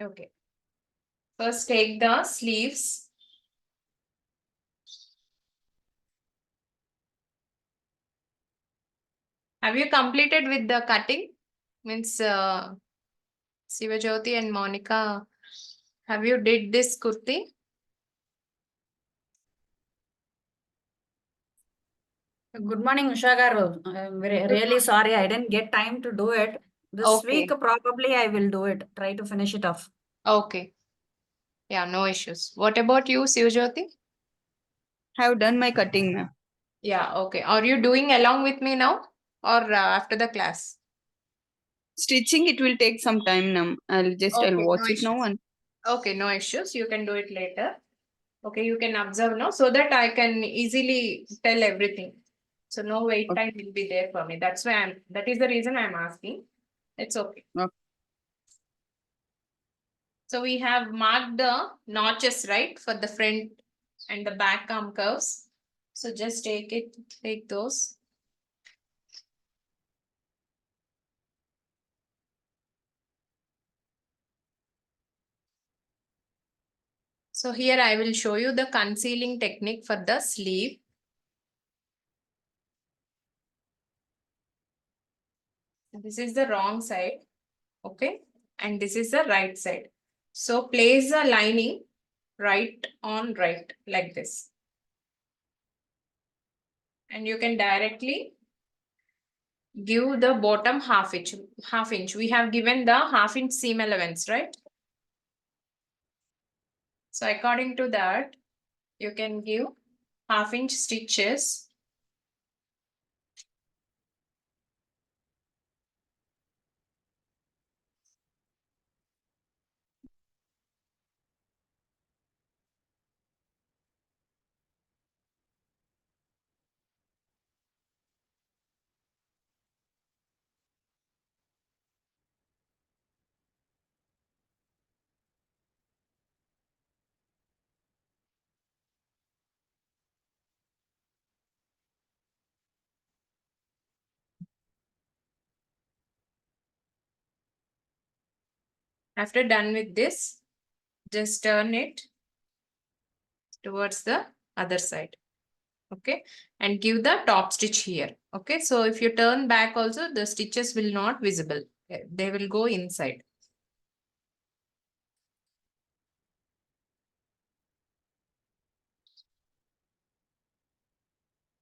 Okay. First take the sleeves. Have you completed with the cutting? Means Sivajyoti and Monica, have you did this kurti? Good morning, Usha garu. I'm really sorry I didn't get time to do it. This week Okay. probably I will do it. Try to finish it off. Okay. Yeah, no issues. What about you, Sivajyoti? Have done my cutting, ma'am. Yeah, okay. Are you doing along with me now or after the class? Stitching, it will take some time, ma'am. I'll Okay, watch no it now issues. and Okay, no issues. You can do it later. Okay, you can observe now so that I can easily tell everything. So no wait okay. time will be there for me. That is the reason I'm asking. It's okay. Okay. So we have marked the notches, right, for the front and the back arm curves. So just take those. So here I will show you the concealing technique for the sleeve. This is the wrong side, okay? And this is the right side. So place the lining right on right like this. And you can directly give the bottom half inch. We have given the half-inch seam allowance, right? So according to that, you can give half-inch stitches. After done with this, just turn it towards the other side. Okay, and give the top stitch here. Okay, so if you turn back also, the stitches will not visible. Okay, they will go inside.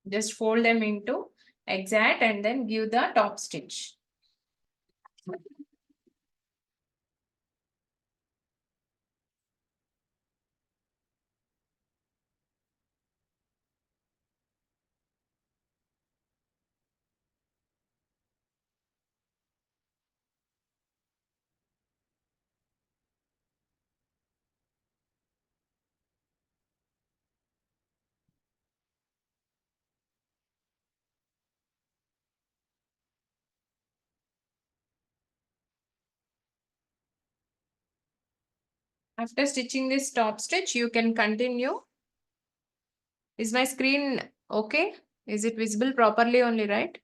Just fold them into exact and then give the top stitch. After stitching this top stitch, you can continue. Is my screen okay? Is it visible properly only, right?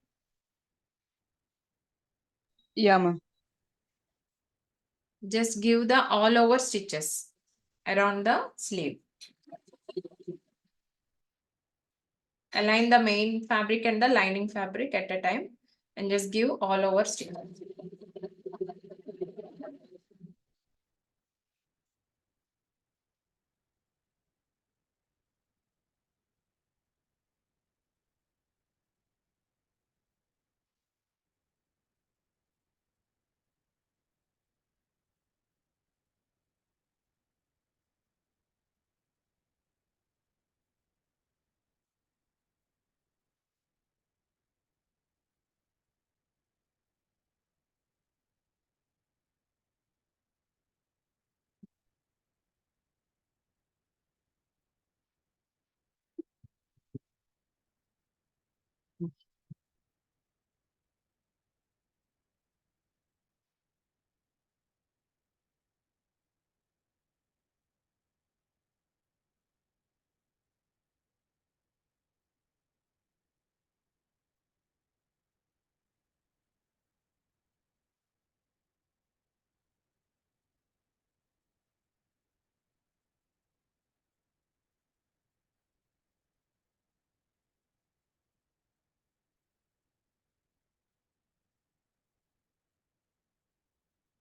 Yeah, ma'am. Just give the all over stitches around the sleeve. Align the main fabric and the lining fabric at a time and just give all over stitches.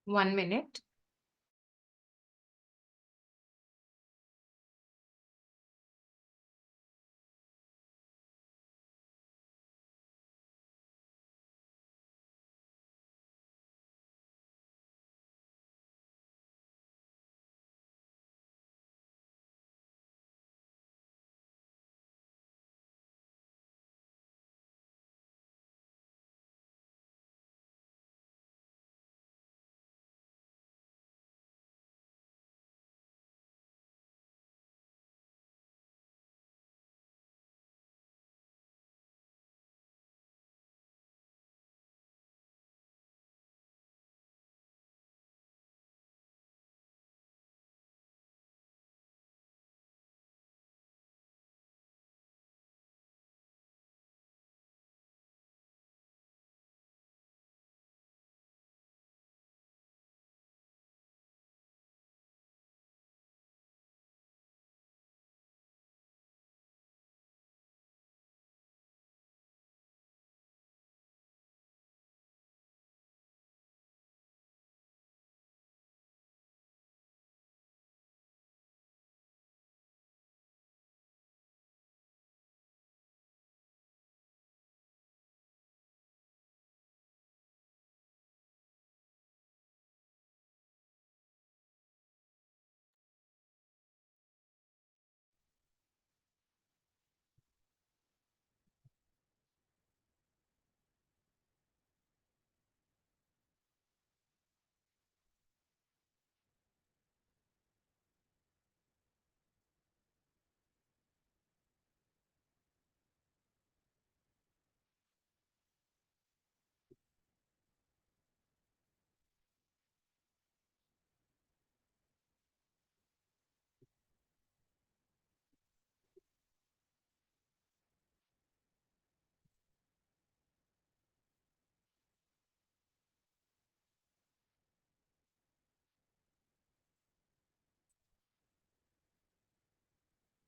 1 minute.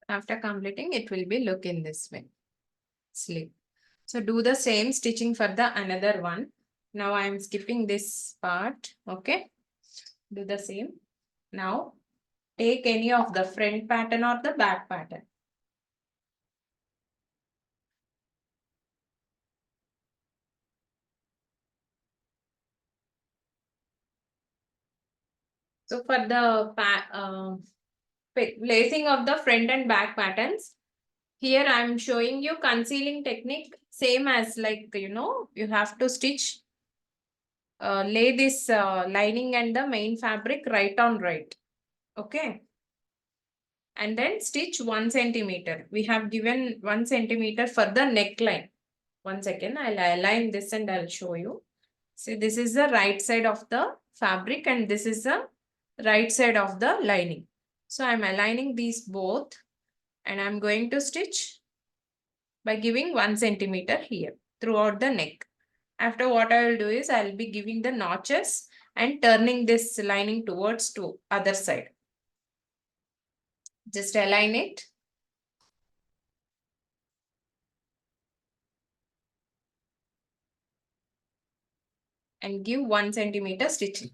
After completing, it will be look in this way. Sleeve. So do the same stitching for the another one. Now I am skipping this part. Okay. Do the same. Now take any of the front pattern or the back pattern. So for the placing of the front and back patterns, here I am showing you concealing technique, same as like, you have to stitch, lay this lining and the main fabric right on right. Okay. And then stitch 1 centimeter. We have given 1 centimeter for the neckline. 1 second, I'll align this and I'll show you. See, this is the right side of the fabric and this is the right side of the lining. So I'm aligning these both and I'm going to stitch by giving 1 centimeter here throughout the neck. After, what I will do is I'll be giving the notches and turning this lining towards to other side. Just align it. And give 1 centimeter stitching.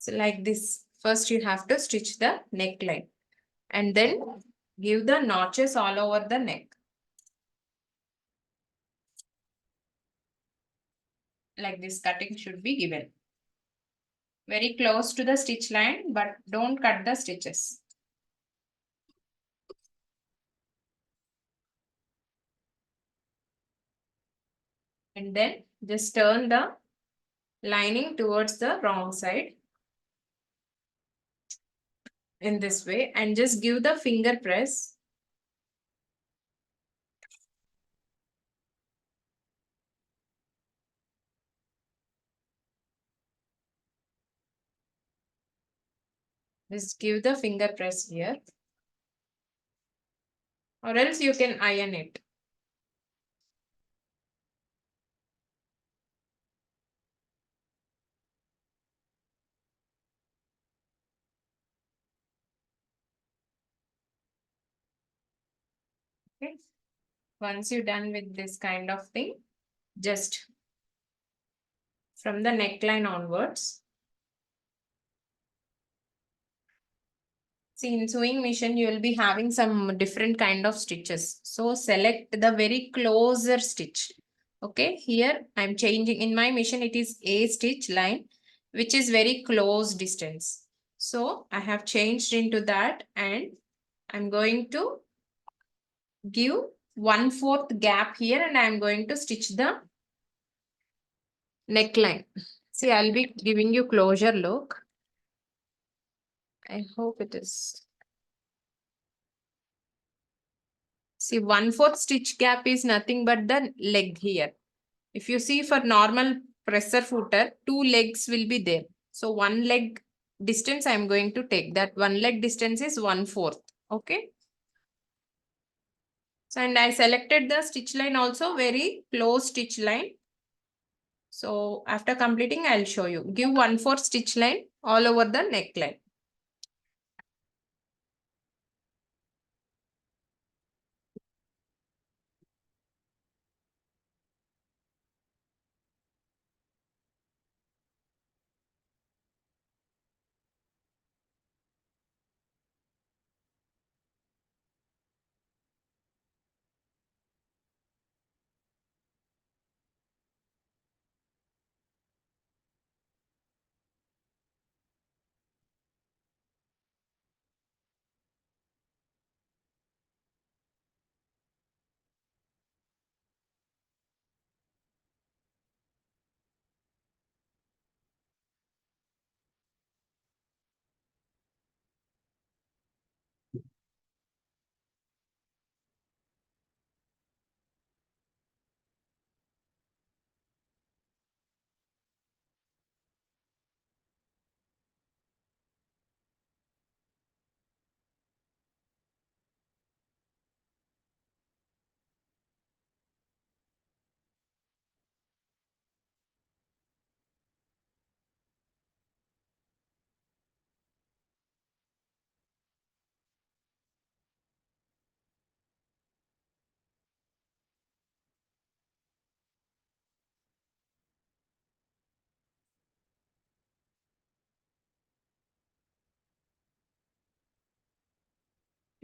So like this, first you have to stitch the neckline and then give the notches all over the neck. Like this cutting should be given. Very close to the stitch line, but don't cut the stitches. And then just turn the lining towards the wrong side in this way and just give the finger press. Just give the finger press here, or else you can iron it. Okay. Once you're done with this kind of thing, just from the neckline onwards. See, in sewing machine, you will be having some different kind of stitches. So select the very closer stitch. Okay, here I'm changing in my machine, it is a stitch line, which is very close distance. So I have changed into that and I'm going to give 1/4 gap here and I'm going to stitch the neckline. See, I'll be giving you closer look. I hope it is. See, 1/4 stitch gap is nothing but the leg here. If you see for normal presser footer, 2 legs will be there. So 1 leg distance I am going to take. That 1 leg distance is 1/4. Okay. So and I selected the stitch line also very close stitch line. So after completing, I'll show you. Give 1/4 stitch line all over the neckline.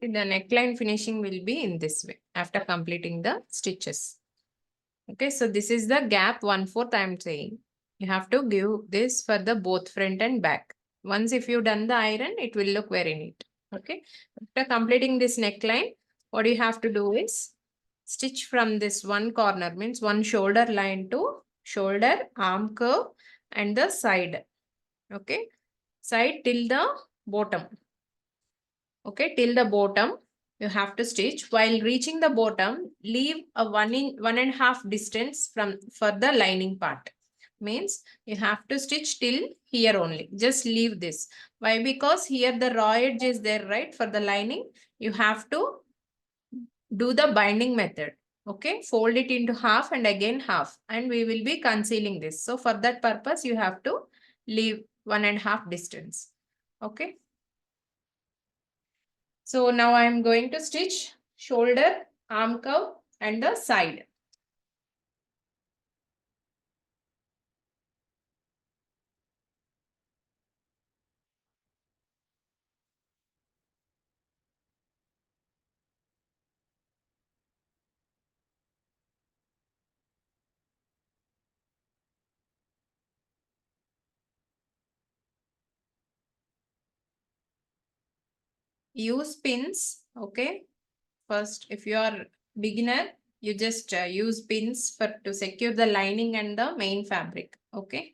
The neckline finishing will be in this way after completing the stitches. Okay, so this is the gap 1/4 I'm saying. You have to give this for the both front and back. Once if you done the iron, it will look very neat. Okay, after completing this neckline, what you have to do is stitch from this one corner, means one shoulder line to shoulder, arm curve and the side. Okay, side till the bottom. Okay, till the bottom you have to stitch. While reaching the bottom, leave a 1.5 distance from for the lining part. Means you have to stitch till here only. Just leave this. Why? Because here the raw edge is there, right? For the lining, you have to do the binding method. Okay, fold it into half and again half, and we will be concealing this. So for that purpose, you have to leave 1.5 distance. Okay. So now I am going to stitch shoulder, arm curve and the side. Use pins. Okay. First, if you are beginner, you just use pins to secure the lining and the main fabric. Okay.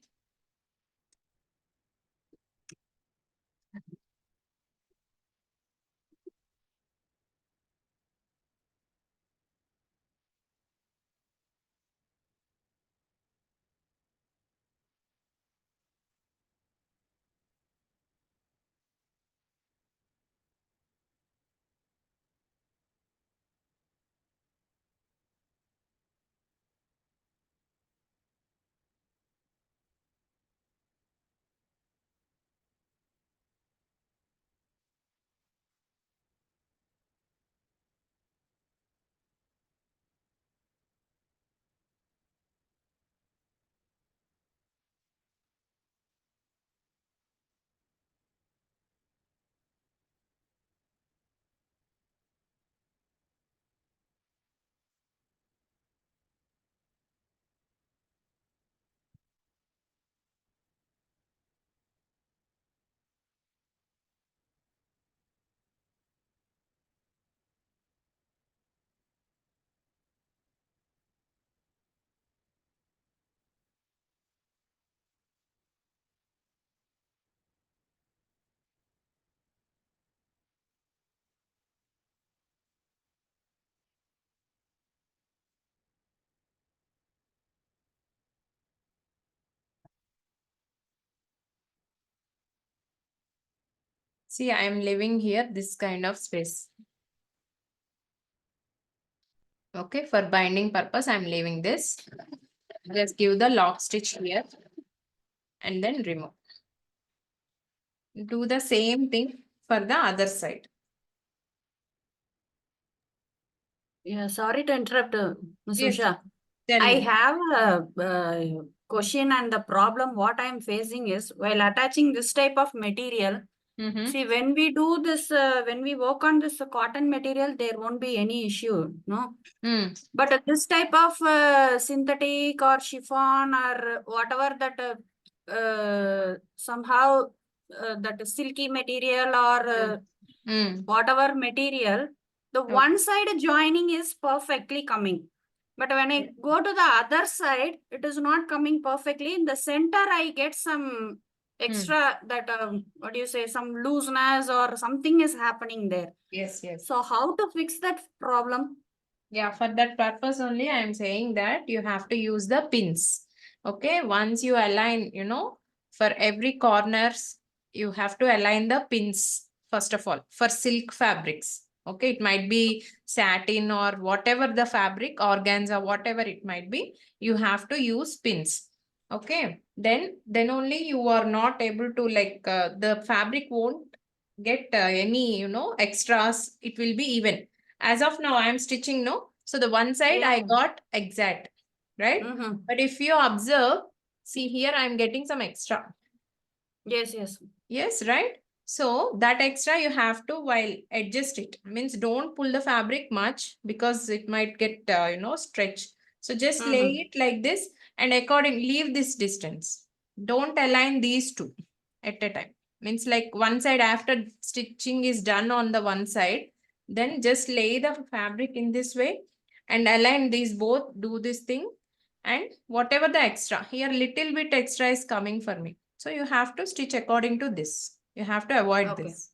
See, I am leaving here this kind of space. Okay, for binding purpose, I'm leaving this. Just give the lock stitch here and then remove. Do the same thing for the other side. Yeah, sorry to interrupt, Ms. Yes, Usha. tell I me. have a question, and the problem what I'm facing is while attaching this type of material. Mm-hmm. See, when we do this, when we work on this cotton material, there won't be any issue, no? Mm. But this type of synthetic or chiffon or whatever that somehow that silky material or Mm. whatever material, the Okay. one side joining is perfectly coming. But when I go to the other side, it is not coming perfectly. In the center, I get some extra that what do you say, some looseness or something is happening there. Yes, yes. So how to fix that problem? Yeah, for that purpose only, I am saying that you have to use the pins. Okay, once you align, for every corners, you have to align the pins, first of all, for silk fabrics. Okay, it might be satin or whatever the fabric, organza, whatever it might be, you have to use pins. Okay, then only you are not able to the fabric won't get any, extras. It will be even. As of now, I am stitching, no? So the one side I Yeah. got exact, right? Mm-hmm. But if you observe, see here, I am getting some extra. Yes, yes. Yes, right? So that extra you have to while adjust it. Means don't pull the fabric much because it might get, stretched. So just lay Mm-hmm. it like this and leave this distance. Don't align these two at a time. Means like one side after stitching is done on the one side, then just lay the fabric in this way and align these both, do this thing and whatever the extra, here little bit extra is coming for me. So you have to stitch according to this. You have to avoid Okay. this.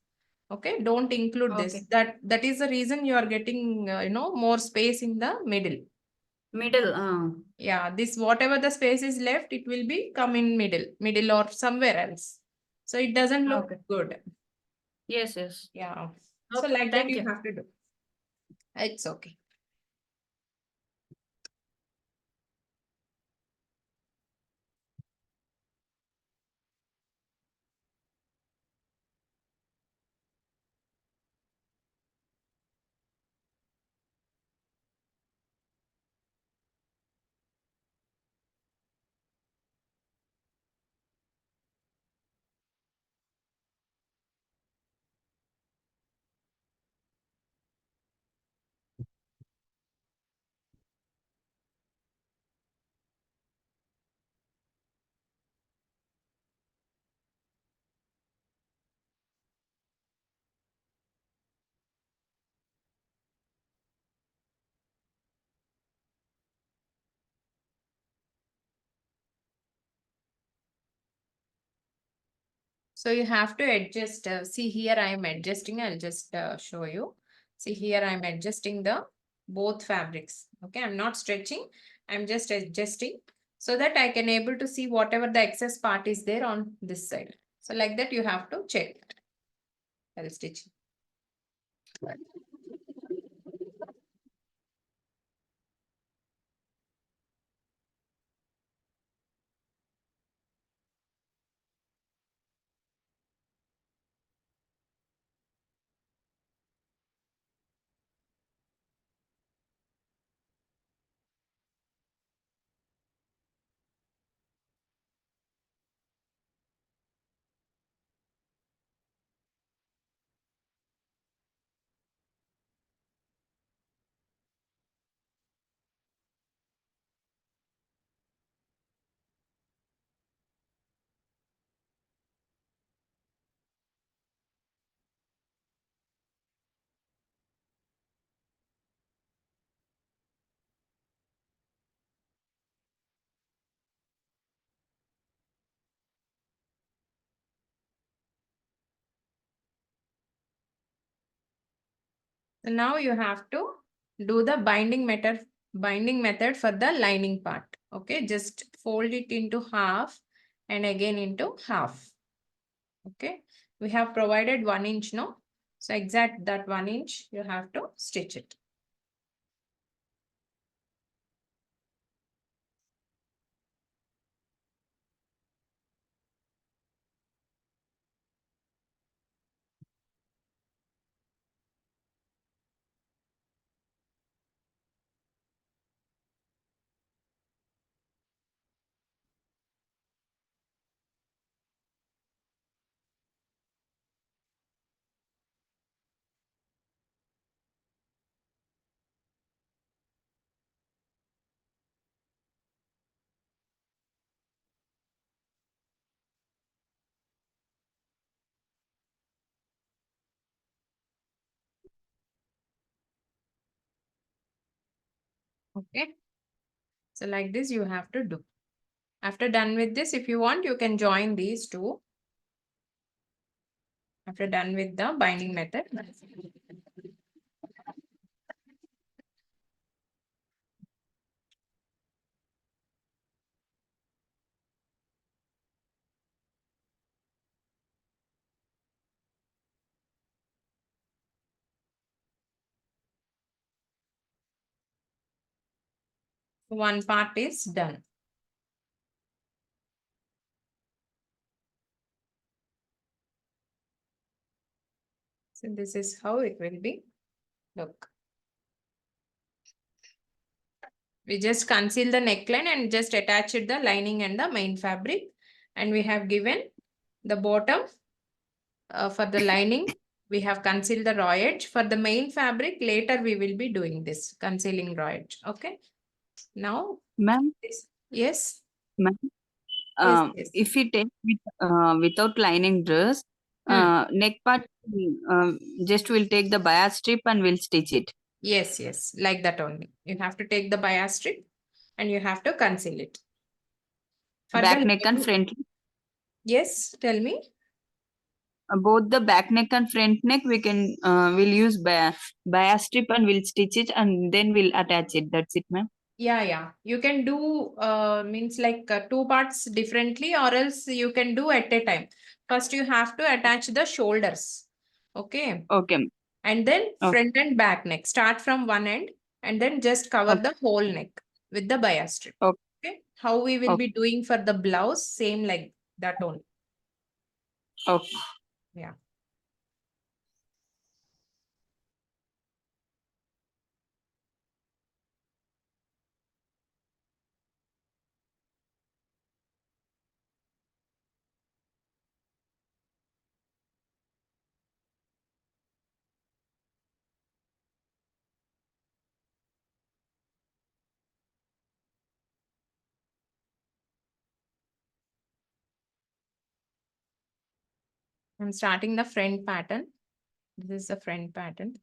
Okay, don't include this. Okay. That is the reason you are getting, more space in the middle. Middle. Yeah, this whatever the space is left, it will be come in middle or somewhere else. So it doesn't look Okay. good. Yes, yes. Yeah. So Okay. like that Thank you you. have to do. It's okay. So you have to adjust. See here, I am adjusting. I'll just show you. See here, I'm adjusting the both fabrics. Okay, I'm not stretching. I'm just adjusting so that I can able to see whatever the excess part is there on this side. So like that, you have to check. I'll stitch. So now you have to do the binding method for the lining part. Okay, just fold it into half and again into half. Okay, we have provided 1 inch no. So exact that 1 inch you have to stitch it. Okay, so like this you have to do. After done with this, if you want, you can join these two. After done with the binding method. One part is done. So this is how it will be. Look. We just conceal the neckline and just attach it the lining and the main fabric. And we have given the bottom for the lining. We have concealed the raw edge. For the main fabric, later we will be doing this concealing raw edge. Okay. Now, Ma'am, yes. ma'am, Yes, yes. if we take without lining dress, Hmm. neck part, just we'll take the bias strip and we'll stitch it. Yes, yes. Like that only. You have to take the bias strip and you have to conceal it. For Back the neck and lining- front. Yes, tell me. Both the back neck and front neck, we can we'll use bias strip and we'll stitch it and then we'll attach it. That's it, ma'am. Yeah, yeah. You can do means like two parts differently, or else you can do at a time. First, you have to attach the shoulders. Okay. Okay, ma'am. And then Okay. front and back neck. Start from one end and then just cover Okay. the whole neck with the bias strip. Okay. Okay. How we will Okay. be doing for the blouse, same like that only. Okay. Yeah. I'm starting the front pattern. This is the front pattern.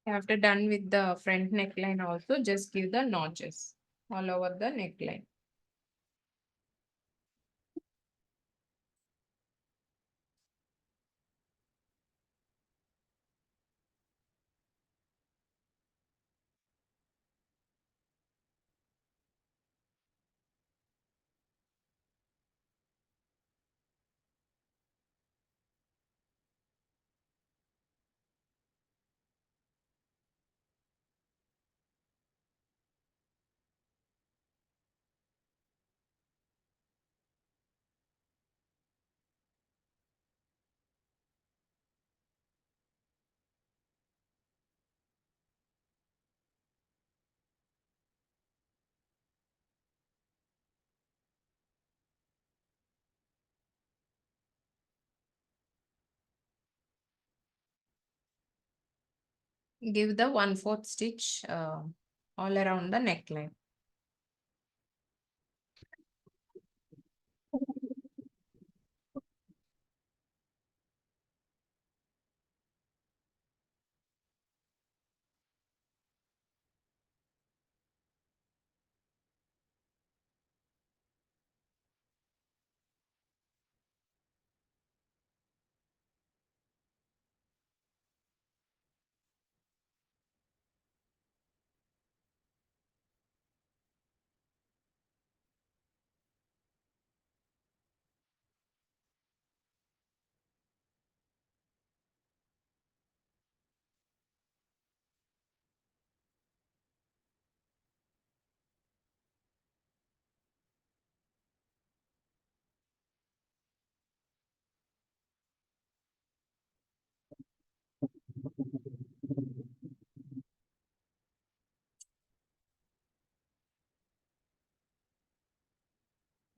After done with the front neckline also, just give the notches all over the neckline. Give the 1/4 stitch all around the neckline.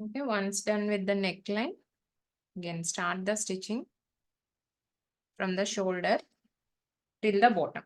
Okay, once done with the neckline, again start the stitching from the shoulder till the bottom.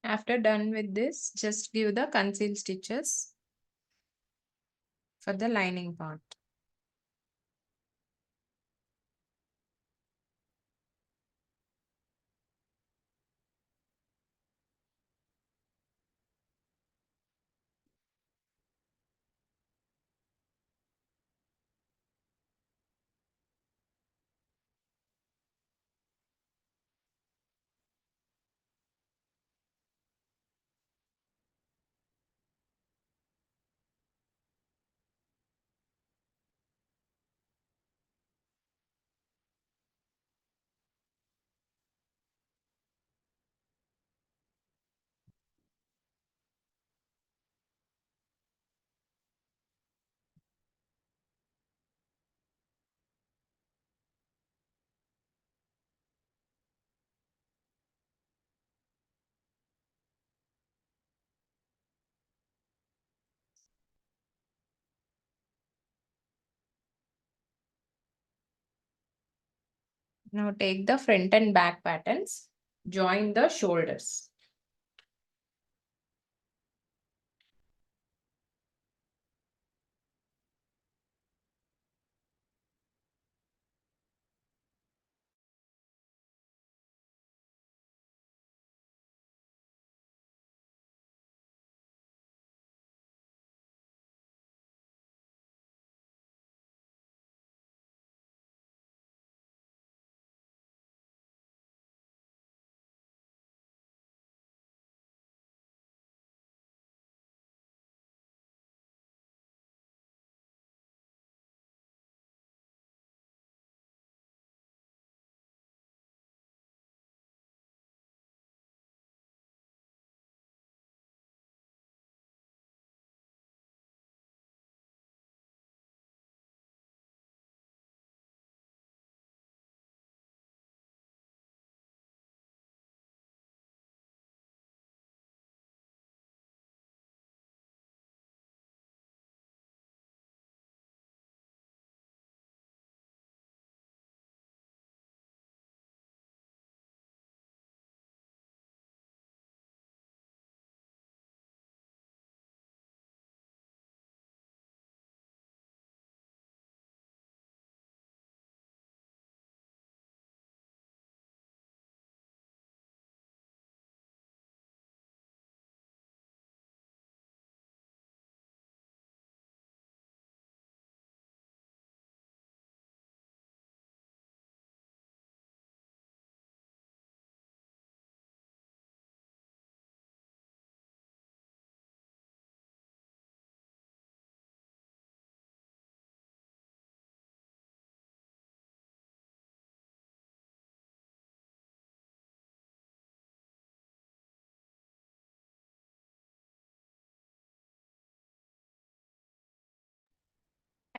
After done with this, just give the conceal stitches for the lining part. Now take the front and back patterns, join the shoulders.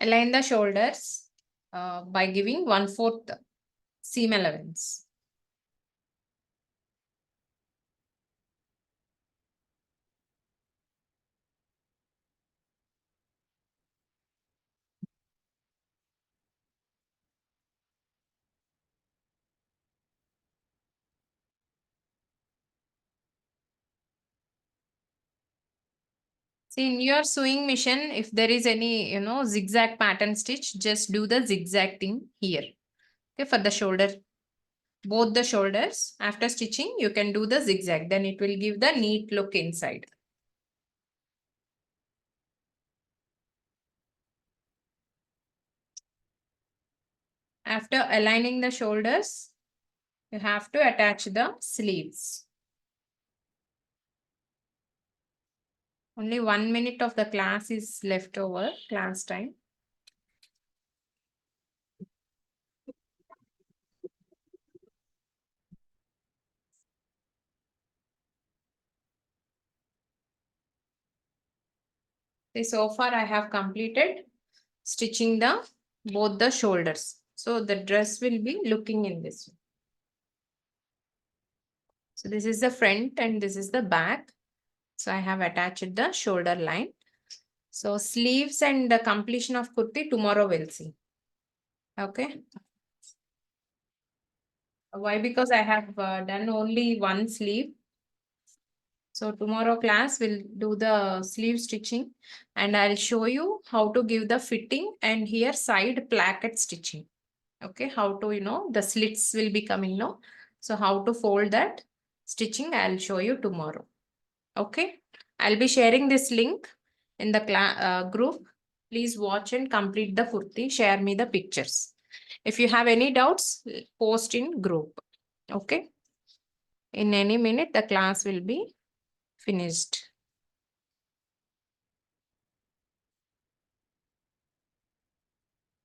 Align the shoulders by giving 1/4 seam allowance. See, in your sewing machine, if there is any, zigzag pattern stitch, just do the zigzag thing here. Okay, for the shoulder, both the shoulders, after stitching, you can do the zigzag. Then it will give the neat look inside. After aligning the shoulders, you have to attach the sleeves. Only 1 minute of the class is left over, class time. See, so far I have completed stitching the both the shoulders. So the dress will be looking in this way. So this is the front and this is the back. So I have attached the shoulder line. So sleeves and the completion of kurti tomorrow we'll see. Okay. Why? Because I have done only one sleeve. So tomorrow class will do the sleeve stitching and I'll show you how to give the fitting and here side placket stitching. Okay, how to, the slits will be coming now. So how to fold that stitching I'll show you tomorrow. Okay, I'll be sharing this link in the group. Please watch and complete the kurti. Share me the pictures. If you have any doubts, post in group. Okay. In any minute, the class will be finished.